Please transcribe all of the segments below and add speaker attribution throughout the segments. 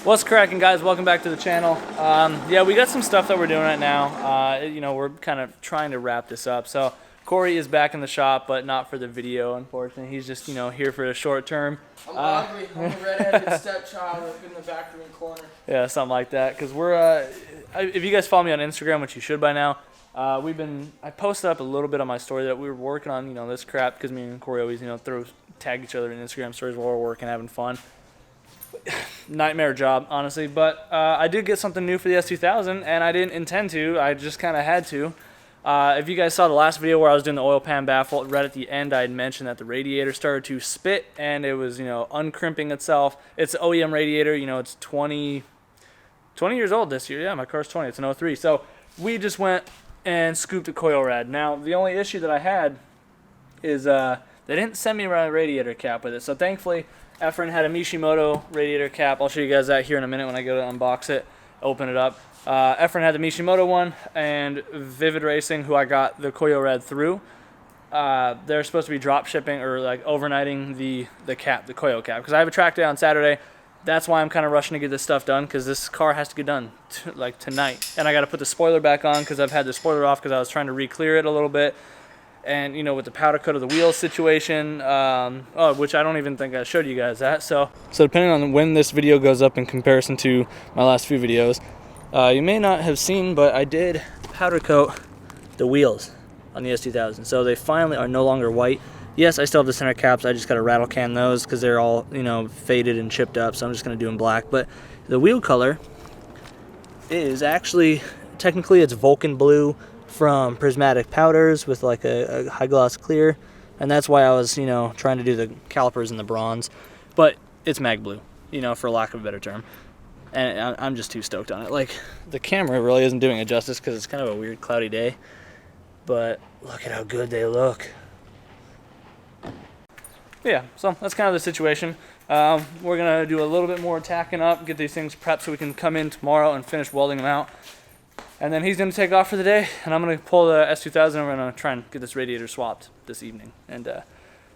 Speaker 1: What's cracking, guys? Welcome back to the channel. Yeah, we got some stuff that we're doing right now. You know, we're kind of trying to wrap this up. So Corey is back in the shop, but not for the video, unfortunately. He's just, you know, here for the short term.
Speaker 2: I'm ugly. I'm a redheaded stepchild up in the back room corner.
Speaker 1: Yeah, something like that. Because we're, if you guys follow me on Instagram, which you should by now, I posted up a little bit on my story that we were working on, you know, this crap, because me and Corey always, you know, tag each other in Instagram stories while we're working, having fun. Nightmare job, honestly, but I did get something new for the S2000, and I didn't intend to. I just kind of had to. If you guys saw the last video where I was doing the oil pan baffle, right at the end I had mentioned that the radiator started to spit, and it was, you know, uncrimping itself. It's an OEM radiator, you know, it's 20 years old this year. Yeah, my car's 20, it's an 03. So we just went and scooped a KOYORAD. Now, the only issue that I had is they didn't send me a radiator cap with it, so thankfully Efren had a Mishimoto radiator cap. I'll show you guys that here in a minute when I go to unbox it, open it up. Efren had the Mishimoto one, and Vivid Racing, who I got the KOYORAD through, they're supposed to be drop shipping or like overnighting the cap, the Koyo cap, because I have a track day on Saturday. That's why I'm kind of rushing to get this stuff done, because this car has to get done like tonight. And I got to put the spoiler back on because I've had the spoiler off because I was trying to re-clear it a little bit. And, you know, with the powder coat of the wheels situation, which I don't even think I showed you guys that. So depending on when this video goes up in comparison to my last few videos, you may not have seen, but I did powder coat the wheels on the S2000. So they finally are no longer white. Yes, I still have the center caps. I just got to rattle can those because they're all, you know, faded and chipped up. So I'm just going to do them black. But the wheel color is actually, technically it's Vulcan blue from prismatic powders with like a high gloss clear, and that's why I was, you know, trying to do the calipers in the bronze, but it's mag blue, you know, for lack of a better term, and I'm just too stoked on it. Like, the camera really isn't doing it justice because it's kind of a weird cloudy day, but look at how good they look. Yeah, so that's kind of the situation. We're gonna do a little bit more tacking up, get these things prepped so we can come in tomorrow and finish welding them out. And then he's going to take off for the day, and I'm going to pull the S2000, and we're going to try and get this radiator swapped this evening. And,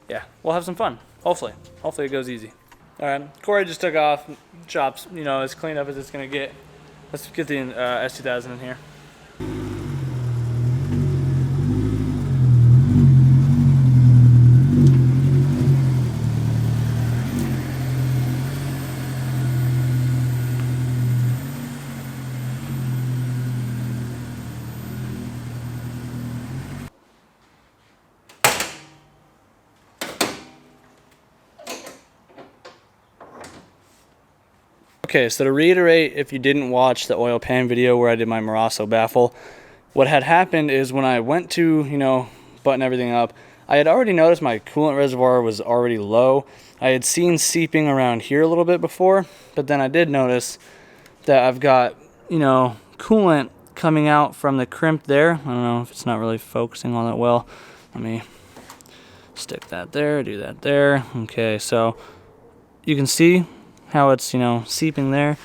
Speaker 1: yeah, we'll have some fun, hopefully. Hopefully it goes easy. All right, Corey just took off. Shop's, you know, as clean up as it's going to get. Let's get the S2000 in here. Okay, so to reiterate, if you didn't watch the oil pan video where I did my Marasso baffle, what had happened is when I went to, you know, button everything up, I had already noticed my coolant reservoir was already low. I had seen seeping around here a little bit before, but then I did notice that I've got, you know, coolant coming out from the crimp there. I don't know if it's not really focusing on that well. Let me stick that there, do that there. Okay, so you can see how it's, you know, seeping there,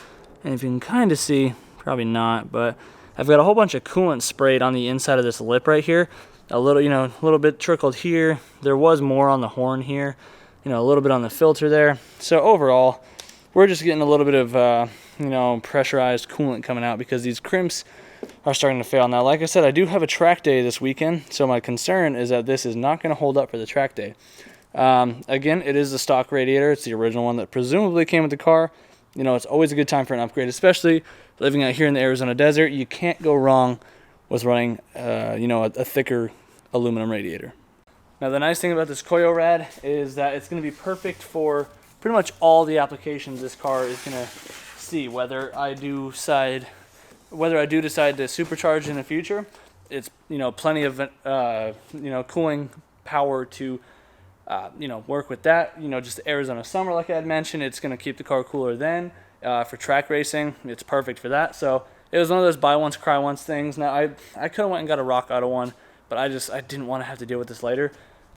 Speaker 1: and if you can kind of see, probably not, but I've got a whole bunch of coolant sprayed on the inside of this lip right here. A little, you know, a little bit trickled here. There was more on the horn here, you know, a little bit on the filter there. So overall, we're just getting a little bit of, you know, pressurized coolant coming out because these crimps are starting to fail. Now, like I said, I do have a track day this weekend, so my concern is that this is not going to hold up for the track day. Again, it is the stock radiator. It's the original one that presumably came with the car. You know, it's always a good time for an upgrade, especially living out here in the Arizona desert. You can't go wrong with running, you know, a thicker aluminum radiator. Now, the nice thing about this KOYORAD is that it's going to be perfect for pretty much all the applications this car is going to see. Whether I do decide to supercharge in the future, it's, you know, plenty of, you know, cooling power to you know, work with that. You know, just the Arizona summer, like I had mentioned, it's going to keep the car cooler then. For track racing, it's perfect for that. So it was one of those buy once, cry once things. Now, I could have went and got a Rock Auto one, but I didn't want to have to deal with this later.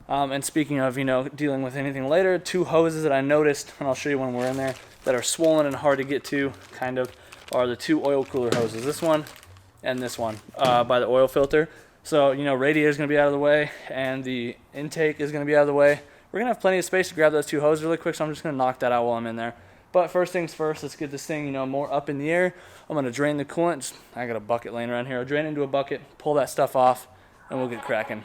Speaker 1: And speaking of, you know, dealing with anything later, two hoses that I noticed, and I'll show you when we're in there, that are swollen and hard to get to, kind of, are the two oil cooler hoses. This one and this one by the oil filter. So, you know, radiator is going to be out of the way, and the intake is going to be out of the way. We're going to have plenty of space to grab those two hoses really quick, so I'm just going to knock that out while I'm in there. But first things first, let's get this thing, you know, more up in the air. I'm gonna drain the coolant. I got a bucket laying around here. I'll drain it into a bucket, pull that stuff off, and we'll get cracking.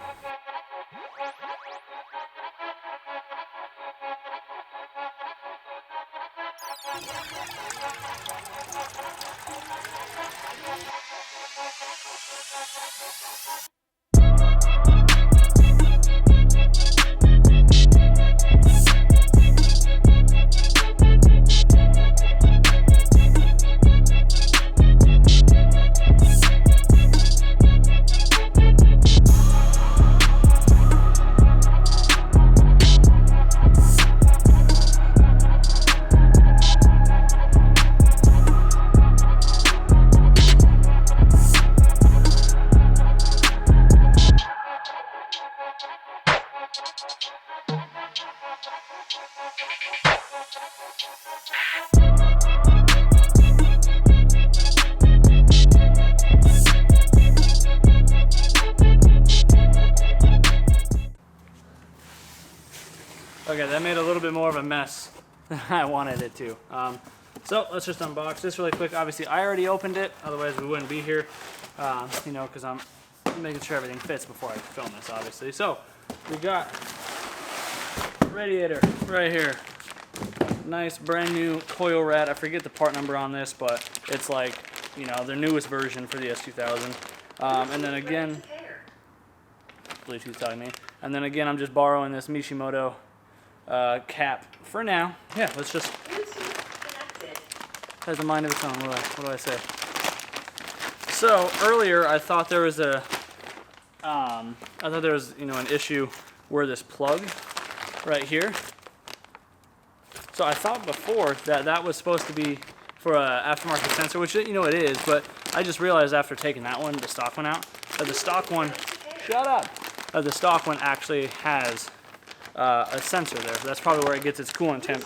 Speaker 1: Okay, that made a little bit more of a mess than I wanted it to. So let's just unbox this really quick. Obviously, I already opened it, otherwise we wouldn't be here. You know, because I'm making sure everything fits before I film this, obviously. So we got Radiator right here. Nice brand new KOYORAD. I forget the part number on this, but it's like, you know, their newest version for the S2000. And then again, Bluetooth telling me. And then again, I'm just borrowing this Mishimoto cap for now. Yeah, let's just. Has a mind of its own. What do I say? So earlier, I thought there was a, you know, an issue where this plug right here. So I thought before that that was supposed to be for a aftermarket sensor, which, you know, it is. But I just realized after taking that one, the stock one out, that the stock one. Shut up. The stock one actually has a sensor there. So that's probably where it gets its coolant temp.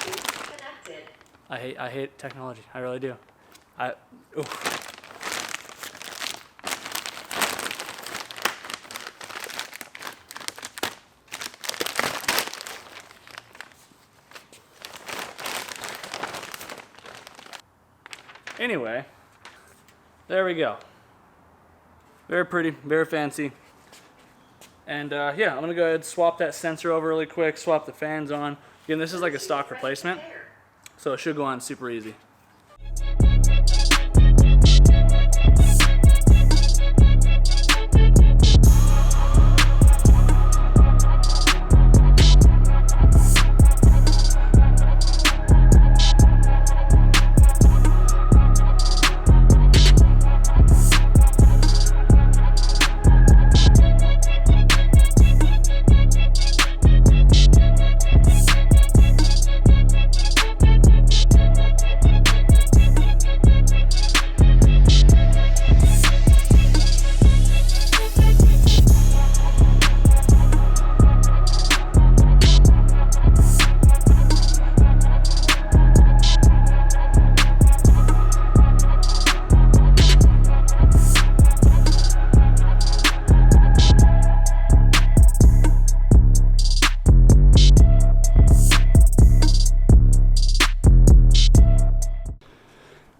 Speaker 1: I hate technology. I really do. Anyway, there we go. Very pretty, very fancy. And yeah, I'm gonna go ahead and swap that sensor over really quick, swap the fans on. Again, this is like a stock replacement, so it should go on super easy.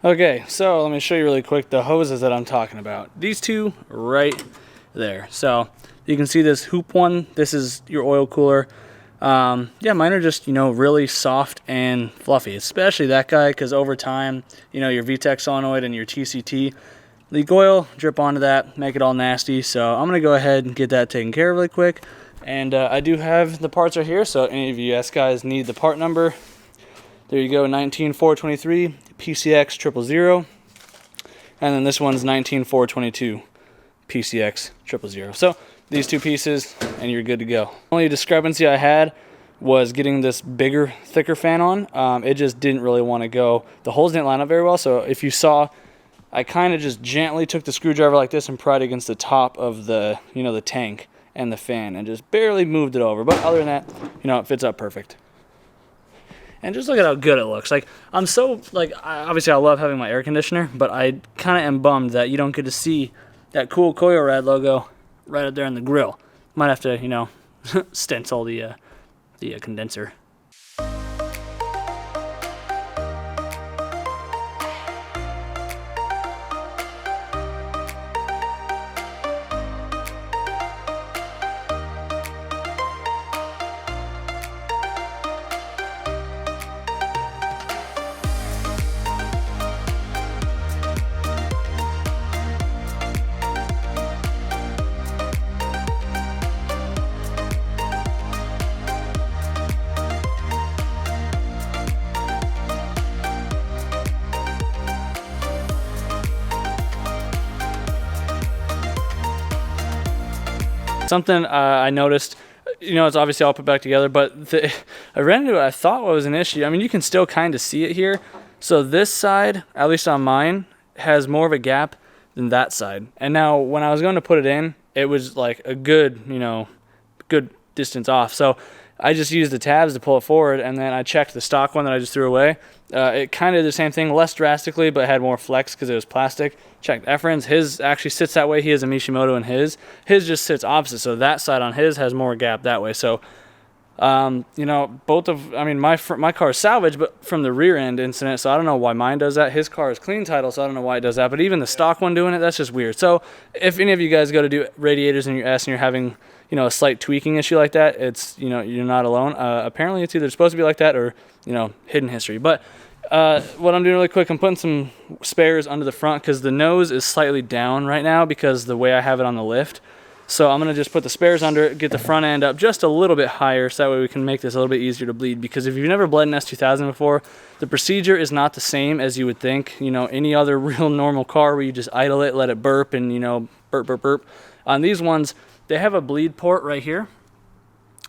Speaker 1: Okay, so let me show you really quick the hoses that I'm talking about. These two right there. So you can see this hoop one. This is your oil cooler. Yeah, mine are just, you know, really soft and fluffy, especially that guy, because over time, you know, your VTEC solenoid and your TCT, leak oil, drip onto that, make it all nasty. So I'm going to go ahead and get that taken care of really quick. And I do have the parts right here, so any of you guys need the part number, there you go, 19423 PCX 000. And then this one's 19422 PCX 000. So these two pieces and you're good to go. Only discrepancy I had was getting this bigger, thicker fan on. It just didn't really want to go. The holes didn't line up very well, so if you saw, I kind of just gently took the screwdriver like this and pried against the top of the, you know, the tank and the fan and just barely moved it over. But other than that, you know, it fits up perfect. And just look at how good it looks. Like, I'm so, like, obviously I love having my air conditioner, but I kind of am bummed that you don't get to see that cool KOYORAD logo right up there in the grill. Might have to, you know, stencil the condenser. Something I noticed, you know, it's obviously all put back together, but I ran into what I thought was an issue. I mean, you can still kind of see it here. So this side, at least on mine, has more of a gap than that side. And now when I was going to put it in, it was like a good, you know, good distance off. So I just used the tabs to pull it forward, and then I checked the stock one that I just threw away. It kind of did the same thing, less drastically, but had more flex because it was plastic. Checked Efren's. His actually sits that way. He has a Mishimoto in his. His just sits opposite, so that side on his has more gap that way. So, you know, I mean, my car is salvaged, but from the rear end incident, so I don't know why mine does that. His car is clean title, so I don't know why it does that. But even the stock one doing it, that's just weird. So if any of you guys go to do radiators in your S and you're having, you know, a slight tweaking issue like that, it's, you know, you're not alone. Apparently it's either supposed to be like that or, you know, hidden history. But what I'm doing really quick, I'm putting some spares under the front because the nose is slightly down right now because the way I have it on the lift. So I'm going to just put the spares under it, get the front end up just a little bit higher so that way we can make this a little bit easier to bleed. Because if you've never bled an S2000 before, the procedure is not the same as you would think. You know, any other real normal car where you just idle it, let it burp, and, you know, burp, burp, burp. On these ones, they have a bleed port right here.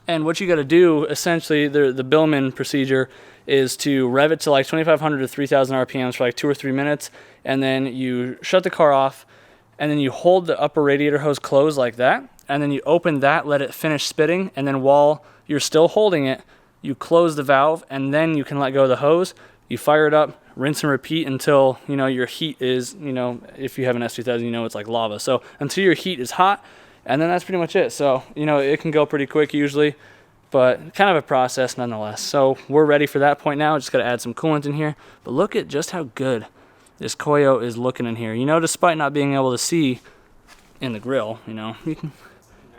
Speaker 1: And what you got to do, essentially, the Billman procedure is to rev it to like 2,500 to 3,000 RPMs for like 2 or 3 minutes. And then you shut the car off. And then you hold the upper radiator hose closed like that, and then you open that, let it finish spitting, and then while you're still holding it, you close the valve, and then you can let go of the hose. You fire it up, rinse and repeat until, you know, your heat is, you know, if you have an S2000, you know it's like lava. So until your heat is hot, and then that's pretty much it. So, you know, it can go pretty quick usually, but kind of a process nonetheless. So we're ready for that point now. Just got to add some coolant in here. But look at just how good this Koyo is looking in here. You know, despite not being able to see in the grill, you know, you can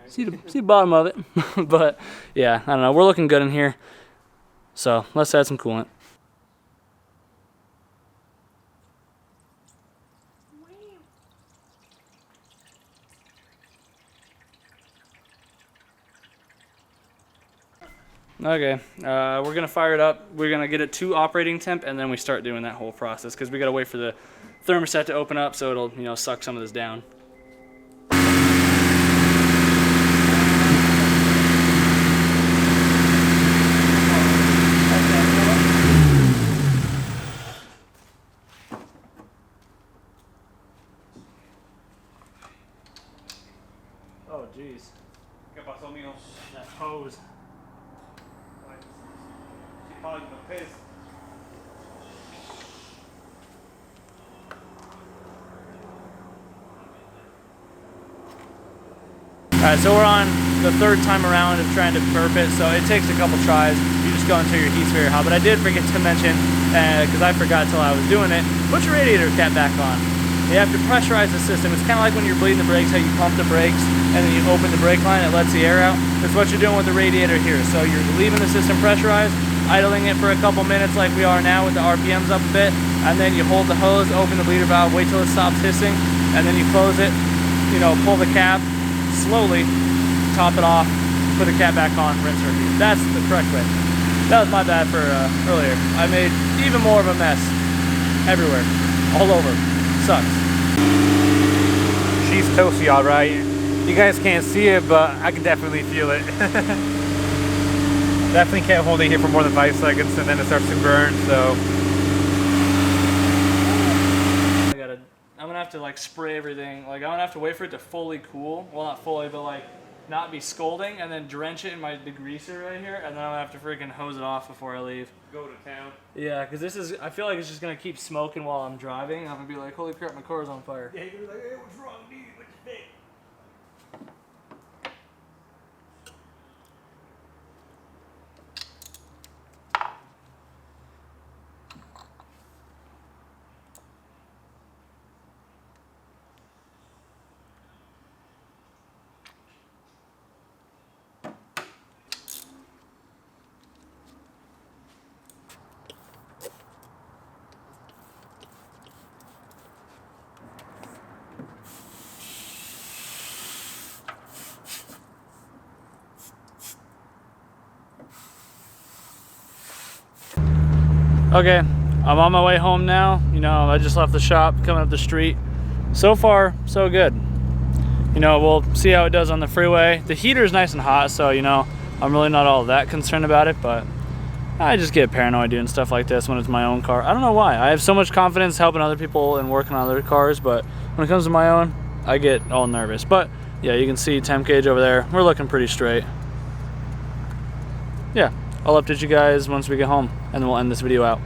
Speaker 1: see the bottom of it. But yeah, I don't know. We're looking good in here. So let's add some coolant. Okay, we're going to fire it up. We're going to get it to operating temp, and then we start doing that whole process because we got to wait for the thermostat to open up so it'll, you know, suck some of this down. Oh, jeez.
Speaker 3: ¿Qué pasó, mijo?
Speaker 1: That hose.
Speaker 3: Calling the piss.
Speaker 1: Alright, so we're on the third time around of trying to burp it, so it takes a couple tries. You just go until your heat's very hot. But I did forget to mention, because I forgot till I was doing it, put your radiator cap back on. You have to pressurize the system. It's kind of like when you're bleeding the brakes, how you pump the brakes, and then you open the brake line, it lets the air out. That's what you're doing with the radiator here. So you're leaving the system pressurized, idling it for a couple minutes like we are now with the RPMs up a bit, and then you hold the hose, open the bleeder valve, wait till it stops hissing, and then you close it, you know, pull the cap, slowly top it off, put the cap back on, rinse and repeat. That's the correct way. That was my bad for earlier. I made even more of a mess everywhere, all over. Sucks.
Speaker 3: She's toasty, all right. You guys can't see it, but I can definitely feel it. Definitely can't hold it here for more than 5 seconds, and then it starts to burn. So
Speaker 1: I'm gonna have to like spray everything. Like I'm gonna have to wait for it to fully cool. Well, not fully, but like not be scalding, and then drench it in my degreaser right here, and then I'm gonna have to freaking hose it off before I leave.
Speaker 3: go to town.
Speaker 1: Yeah, because this is, I feel like it's just gonna keep smoking while I'm driving. I'm gonna be like, holy crap, my car's on fire.
Speaker 3: Yeah, you're gonna be like, hey, what's wrong, dude? What you think?
Speaker 1: Okay, I'm on my way home now. You know, I just left the shop, coming up the street. So far, so good. you know, we'll see how it does on the freeway. The heater is nice and hot, so, you know, I'm really not all that concerned about it, but I just get paranoid doing stuff like this when it's my own car. I don't know why. I have so much confidence helping other people and working on other cars, but when it comes to my own, I get all nervous. But yeah, you can see temp gauge over there. We're looking pretty straight. Yeah, I'll update you guys once we get home, and then we'll end this video out.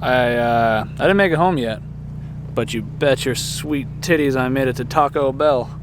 Speaker 1: I didn't make it home yet, but you bet your sweet titties I made it to Taco Bell.